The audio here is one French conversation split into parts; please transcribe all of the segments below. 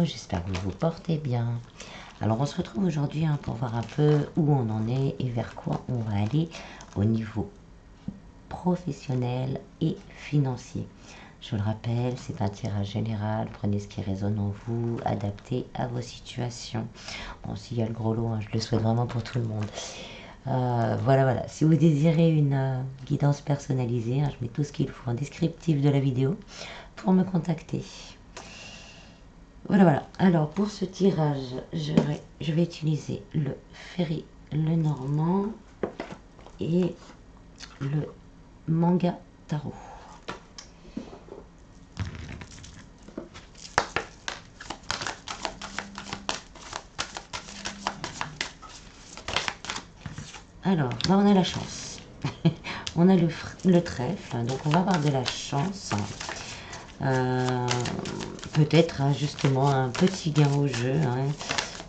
j'espère que vous vous portez bien. Alors on se retrouve aujourd'hui pour voir un peu où on en est et vers quoi on va aller au niveau professionnel et financier. Je le rappelle, c'est un tirage général, prenez ce qui résonne en vous, adapté à vos situations. Bon, s'il y a le gros lot, je le souhaite vraiment pour tout le monde. Voilà. Si vous désirez une guidance personnalisée, je mets tout ce qu'il faut en descriptif de la vidéo pour me contacter. Voilà. Alors pour ce tirage, je vais utiliser le Ferry Lenormand et le Manga Tarot. Alors, là on a la chance. On a le trèfle, donc on va avoir de la chance. Peut-être justement un petit gain au jeu.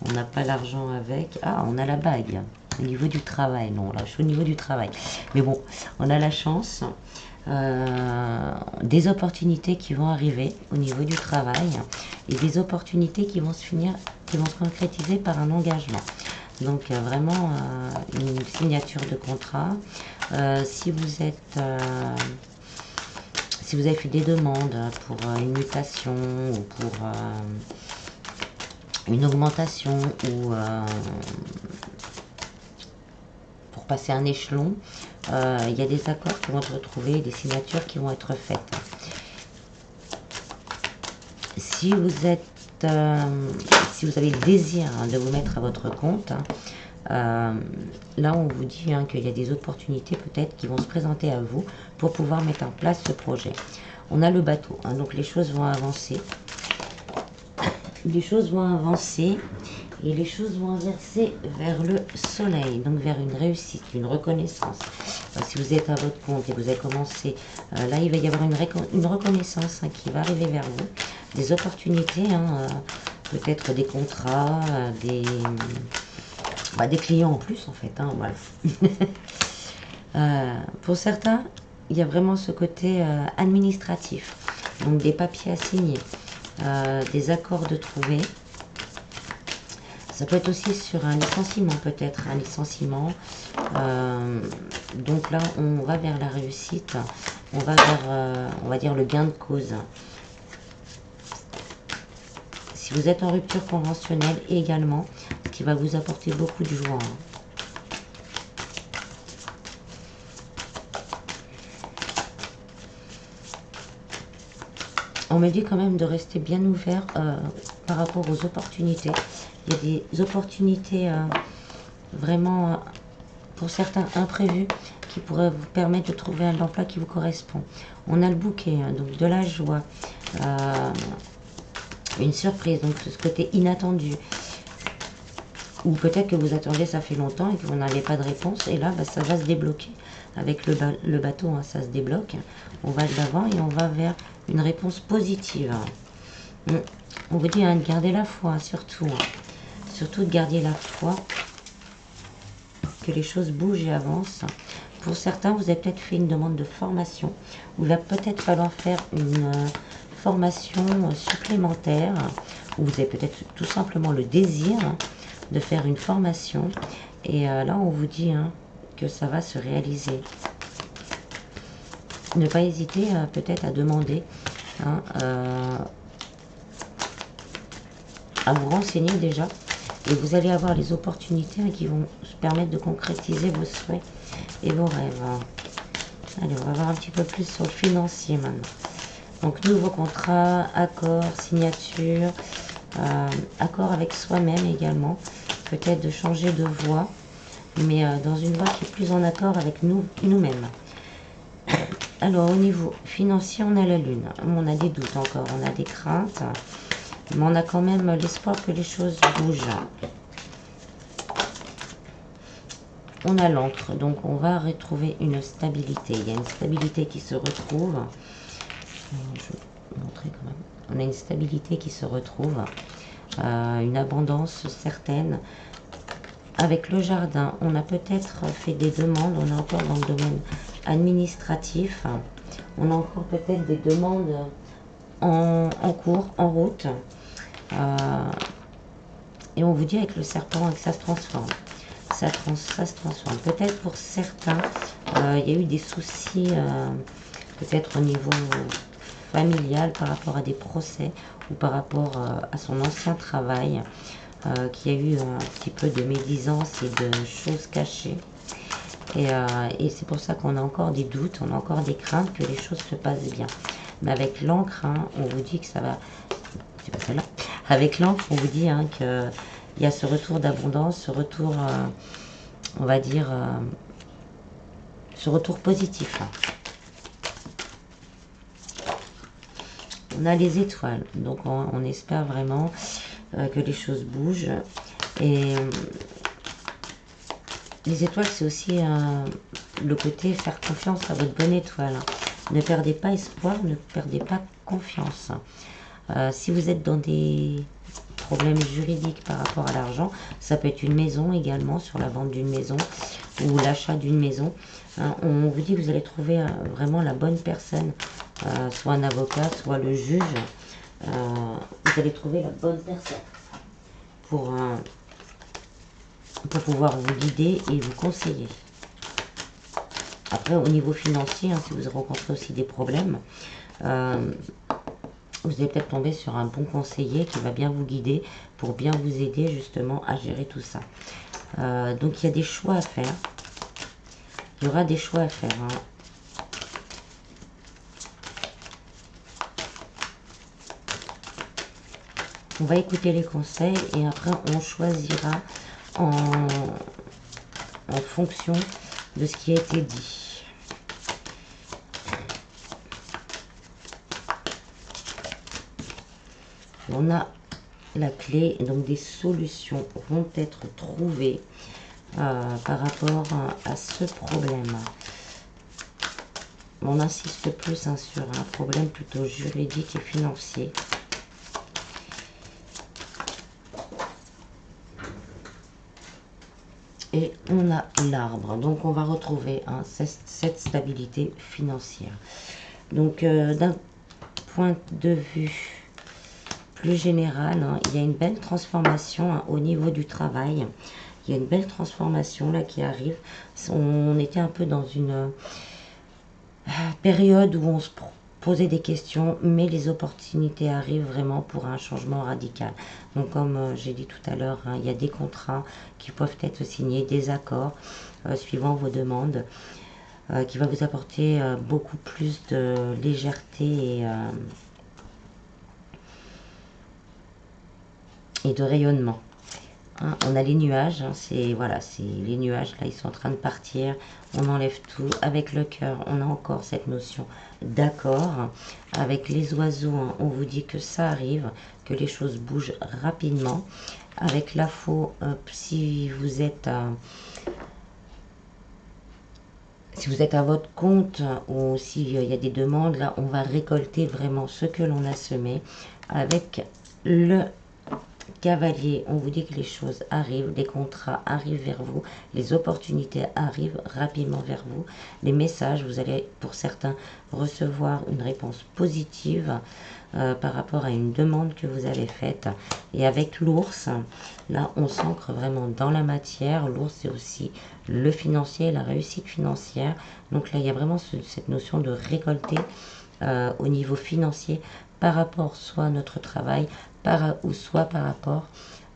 On n'a pas l'argent avec. Ah, on a la bague. Au niveau du travail. Non, là je suis au niveau du travail. Mais bon, on a la chance. Des opportunités qui vont arriver au niveau du travail. Et des opportunités qui vont se concrétiser par un engagement. Donc vraiment une signature de contrat. Si vous avez fait des demandes pour une mutation ou pour une augmentation ou pour passer un échelon, il y a des accords qui vont se retrouver, des signatures qui vont être faites. Si vous avez le désir de vous mettre à votre compte, là on vous dit qu'il y a des opportunités peut-être qui vont se présenter à vous pour pouvoir mettre en place ce projet. On a le bateau, donc les choses vont avancer. Les choses vont avancer et les choses vont inverser vers le soleil, donc vers une réussite, une reconnaissance. Si vous êtes à votre compte et que vous avez commencé, là il va y avoir une reconnaissance qui va arriver vers vous, des opportunités, peut-être des contrats, des clients en plus en fait, voilà. Pour certains, il y a vraiment ce côté administratif, donc des papiers à signer, des accords de trouver. Ça peut être aussi sur un licenciement, peut-être un licenciement. Donc là, on va vers la réussite, on va vers, on va dire, le gain de cause. Si vous êtes en rupture conventionnelle également, ce qui va vous apporter beaucoup de joie. On me dit quand même de rester bien ouvert par rapport aux opportunités. Il y a des opportunités vraiment, pour certains, imprévues, qui pourraient vous permettre de trouver un emploi qui vous correspond. On a le bouquet, donc de la joie, une surprise, donc ce côté inattendu. Ou peut-être que vous attendiez ça fait longtemps et que vous n'avez pas de réponse. Et là, ça va se débloquer. Avec le bateau, ça se débloque. On va de l'avant et on va vers une réponse positive. On vous dit de garder la foi, surtout. Surtout de garder la foi. Que les choses bougent et avancent. Pour certains, vous avez peut-être fait une demande de formation. Il va peut-être falloir faire une formation supplémentaire. Ou vous avez peut-être tout simplement le désir de faire une formation. Et là, on vous dit que ça va se réaliser. Ne pas hésiter peut-être à demander à vous renseigner déjà. Et vous allez avoir les opportunités qui vont se permettre de concrétiser vos souhaits et vos rêves. Allez, on va voir un petit peu plus sur le financier maintenant. Donc, nouveau contrat, accord, signature, accord avec soi-même également. Peut-être de changer de voie, mais dans une voie qui est plus en accord avec nous-mêmes. Alors, au niveau financier, on a la lune. On a des doutes encore, on a des craintes, mais on a quand même l'espoir que les choses bougent. On a l'encre, donc on va retrouver une stabilité. Il y a une stabilité qui se retrouve. Je vais montrer quand même. On a une stabilité qui se retrouve. Une abondance certaine. Avec le jardin, on a peut-être fait des demandes. On est encore dans le domaine administratif. On a encore peut-être des demandes en cours, en route. Et on vous dit avec le serpent que ça se transforme. Ça se transforme. Peut-être pour certains, il y a eu des soucis, peut-être au niveau familial par rapport à des procès ou par rapport à son ancien travail, qui a eu un petit peu de médisance et de choses cachées. Et c'est pour ça qu'on a encore des doutes, on a encore des craintes que les choses se passent bien. Mais avec l'encre, hein, on vous dit que ça va... C'est pas celle-là. Avec l'encre, on vous dit hein, qu'il y a ce retour d'abondance, ce retour, on va dire, ce retour positif. Hein. On a les étoiles, donc on espère vraiment que les choses bougent. Et les étoiles, c'est aussi le côté faire confiance à votre bonne étoile. Ne perdez pas espoir, ne perdez pas confiance. Si vous êtes dans des problèmes juridiques par rapport à l'argent, ça peut être une maison également, sur la vente d'une maison ou l'achat d'une maison. Hein, on vous dit que vous allez trouver vraiment la bonne personne, soit un avocat, soit le juge. Vous allez trouver la bonne personne pour pouvoir vous guider et vous conseiller. Après, au niveau financier, hein, si vous rencontrez aussi des problèmes, vous allez peut-être tomber sur un bon conseiller qui va bien vous guider pour bien vous aider justement à gérer tout ça. Donc, il y a des choix à faire. Il y aura des choix à faire. Hein. On va écouter les conseils et après, on choisira en fonction de ce qui a été dit. On a la clé, donc des solutions vont être trouvées par rapport à ce problème. On insiste plus hein, sur un problème plutôt juridique et financier. Et on a l'arbre, donc on va retrouver hein, cette stabilité financière. Donc d'un point de vue plus général, hein, il y a une belle transformation hein, au niveau du travail. Il y a une belle transformation là qui arrive. On était un peu dans une période où on se posait des questions, mais les opportunités arrivent vraiment pour un changement radical. Donc comme j'ai dit tout à l'heure, hein, il y a des contrats qui peuvent être signés, des accords suivant vos demandes, qui va vous apporter beaucoup plus de légèreté et de rayonnement. Hein, on a les nuages, hein, voilà, c'est les nuages là, ils sont en train de partir. On enlève tout. Avec le cœur, on a encore cette notion d'accord. Avec les oiseaux, hein, on vous dit que ça arrive, que les choses bougent rapidement. Avec la faux, si vous êtes à votre compte ou s'il y a des demandes, là, on va récolter vraiment ce que l'on a semé. Avec le cavalier, on vous dit que les choses arrivent, les contrats arrivent vers vous, les opportunités arrivent rapidement vers vous, les messages, vous allez pour certains recevoir une réponse positive par rapport à une demande que vous avez faite. Et avec l'ours, là on s'ancre vraiment dans la matière. L'ours c'est aussi le financier, la réussite financière. Donc là il y a vraiment cette notion de récolter au niveau financier par rapport soit à notre travail, ou soit par rapport,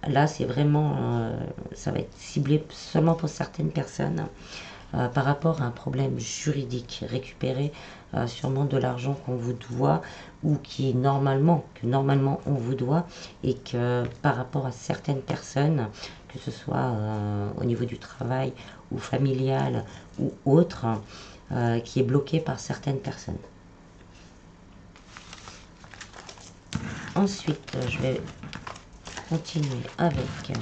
là c'est vraiment, ça va être ciblé seulement pour certaines personnes, par rapport à un problème juridique, récupérer sûrement de l'argent qu'on vous doit ou qui est normalement on vous doit, et que par rapport à certaines personnes, que ce soit au niveau du travail ou familial ou autre, qui est bloqué par certaines personnes. Ensuite, je vais continuer avec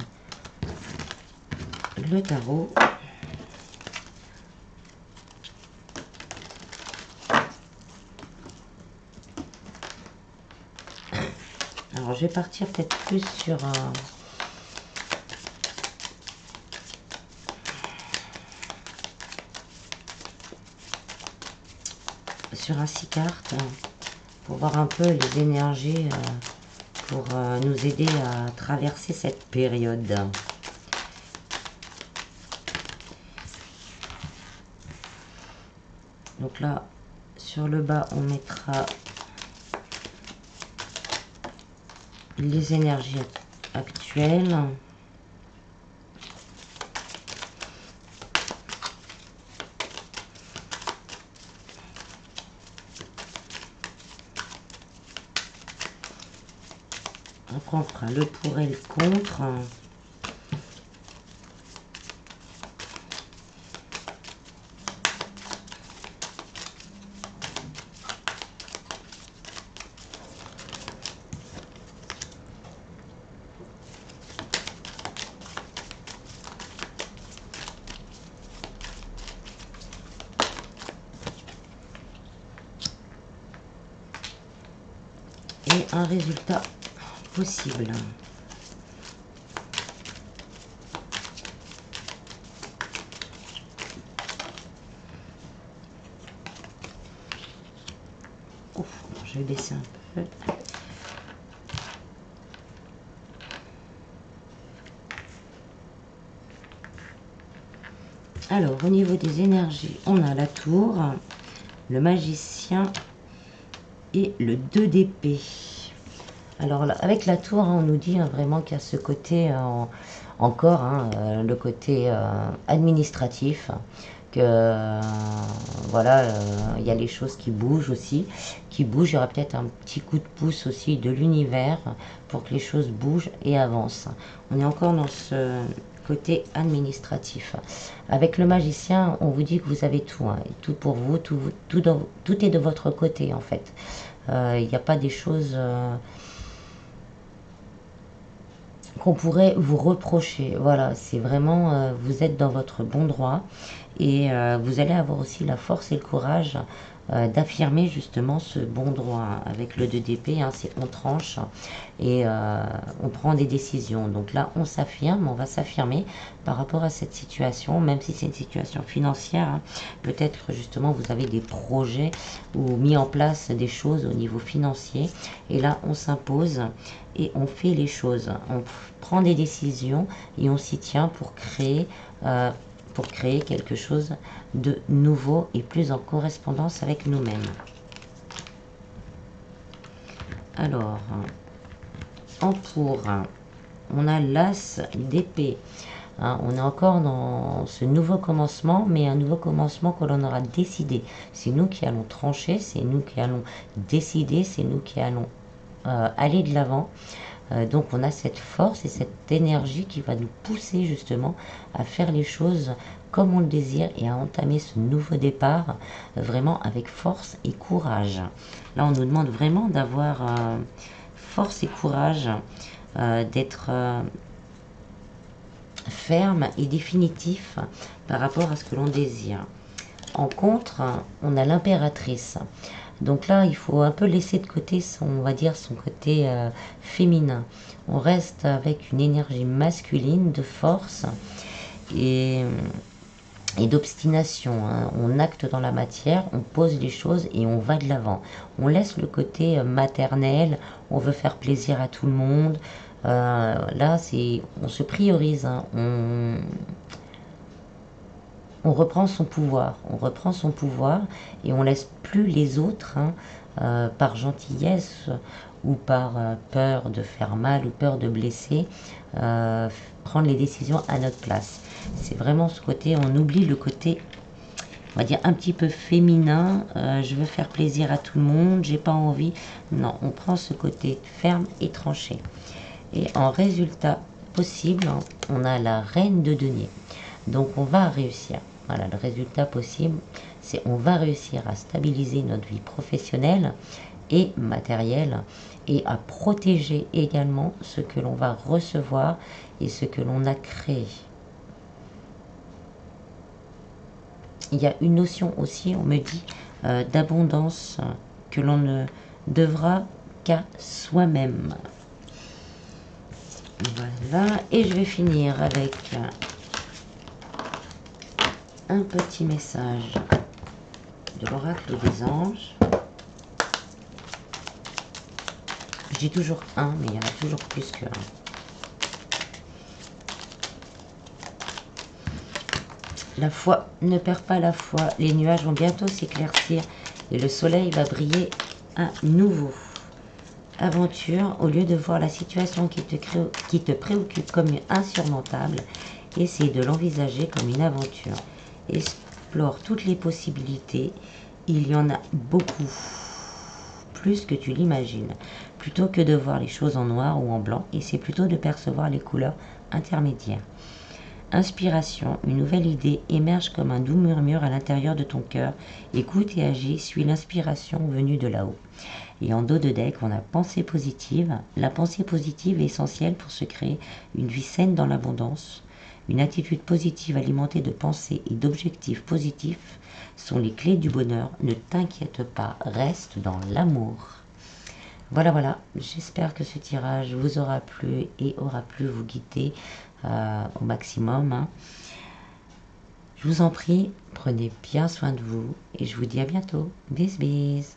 le tarot. Alors, je vais partir peut-être plus sur un 6 cartes pour voir un peu les énergies pour nous aider à traverser cette période. Donc là, sur le bas, on mettra les énergies actuelles. Après, on fera le pour et le contre. Et un résultat possible. Ouf, je vais baisser un peu. Alors, au niveau des énergies, on a la tour, le magicien et le 2 d'épée. Alors, là, avec la tour, on nous dit vraiment qu'il y a ce côté, encore, le côté administratif, que voilà, il y a les choses qui bougent aussi, qui bougent. Il y aura peut-être un petit coup de pouce aussi de l'univers pour que les choses bougent et avancent. On est encore dans ce côté administratif. Avec le magicien, on vous dit que vous avez tout, tout pour vous, tout est de votre côté en fait. Il n'y a pas des choses qu'on pourrait vous reprocher. Voilà, c'est vraiment, vous êtes dans votre bon droit et vous allez avoir aussi la force et le courage d'affirmer justement ce bon droit. Avec le 2 d'épée, c'est on tranche et on prend des décisions. Donc là, on s'affirme, on va s'affirmer par rapport à cette situation, même si c'est une situation financière. Peut-être justement vous avez des projets ou mis en place des choses au niveau financier et là, on s'impose et on fait les choses. On prend des décisions et on s'y tient pour créer quelque chose de nouveau et plus en correspondance avec nous-mêmes. Alors, en pour, on a l'as d'épée. On est encore dans ce nouveau commencement, mais un nouveau commencement que l'on aura décidé. C'est nous qui allons trancher, c'est nous qui allons décider, c'est nous qui allons aller de l'avant. Donc on a cette force et cette énergie qui va nous pousser justement à faire les choses comme on le désire et à entamer ce nouveau départ vraiment avec force et courage. Là on nous demande vraiment d'avoir force et courage, d'être ferme et définitif par rapport à ce que l'on désire. En contre, on a l'impératrice. Donc là, il faut un peu laisser de côté on va dire, son côté féminin. On reste avec une énergie masculine de force et d'obstination. On acte dans la matière, on pose les choses et on va de l'avant. On laisse le côté maternel, on veut faire plaisir à tout le monde. Là, on se priorise. On reprend son pouvoir, et on laisse plus les autres, par gentillesse ou par peur de faire mal ou peur de blesser, prendre les décisions à notre place. C'est vraiment ce côté, on oublie le côté, on va dire un petit peu féminin, je veux faire plaisir à tout le monde, j'ai pas envie. Non, on prend ce côté ferme et tranché. Et en résultat possible, on a la reine de denier. Donc on va réussir. Voilà, le résultat possible, c'est on va réussir à stabiliser notre vie professionnelle et matérielle et à protéger également ce que l'on va recevoir et ce que l'on a créé. Il y a une notion aussi, on me dit, d'abondance que l'on ne devra qu'à soi-même. Voilà, et je vais finir avec un petit message de l'oracle des anges. Je dis toujours un, mais il y en a toujours plus que un. La foi, ne perds pas la foi. Les nuages vont bientôt s'éclaircir et le soleil va briller à nouveau. Aventure, au lieu de voir la situation qui te préoccupe comme insurmontable, essaie de l'envisager comme une aventure. Explore toutes les possibilités. Il y en a beaucoup, plus que tu l'imagines. Plutôt que de voir les choses en noir ou en blanc, essaie plutôt de percevoir les couleurs intermédiaires. Inspiration, une nouvelle idée émerge comme un doux murmure à l'intérieur de ton cœur. Écoute et agis, suis l'inspiration venue de là-haut. Et en dos de deck, on a pensée positive. La pensée positive est essentielle pour se créer une vie saine dans l'abondance. Une attitude positive alimentée de pensées et d'objectifs positifs sont les clés du bonheur. Ne t'inquiète pas, reste dans l'amour. Voilà, voilà, j'espère que ce tirage vous aura plu et aura pu vous guider au maximum. Hein. Je vous en prie, prenez bien soin de vous et je vous dis à bientôt. Bis bis.